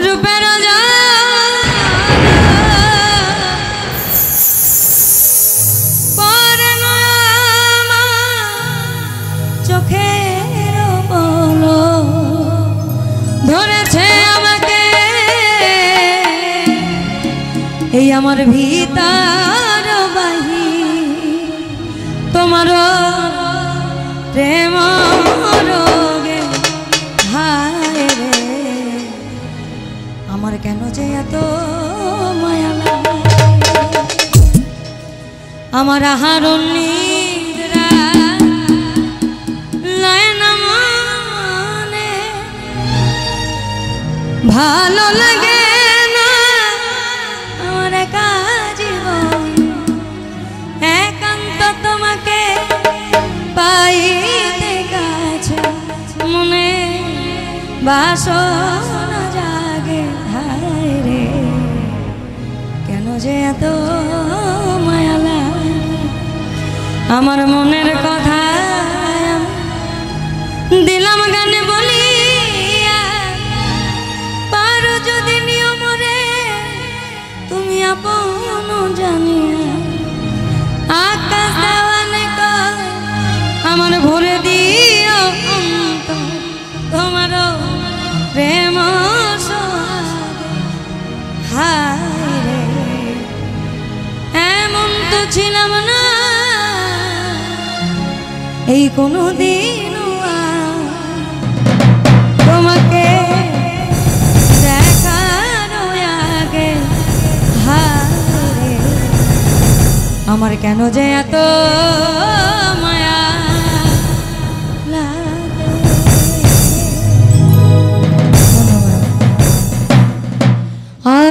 রূপের পরে চোখের বলো ধরেছে আমাকে এই আমার ভিতর বাহি তোমার প্রেম রোগে হায় রে আমার কেন যে এত মায়া লাগে আমার আহারণ নিদ্রা লয় না মনে ভালো লাগে না আমার একা জীবন একান্ত তোমাকে পাইতে কাছে মনে বাসনা জাগে হায় রে কেন যে এত মায়া লাগে আমার মনের কথা দিলাম গানে বলিয়া পারো যদি নিয়মরে তুমি আপন জানিয়া আকাশ দেওয়ানে আমার ভরে দিও তোমার প্রেম হায় রে এমন তো ছিলাম না এই কোনো দিন তোমাকে দেখার আগে হায় রে আমার কেন যে এত মায়া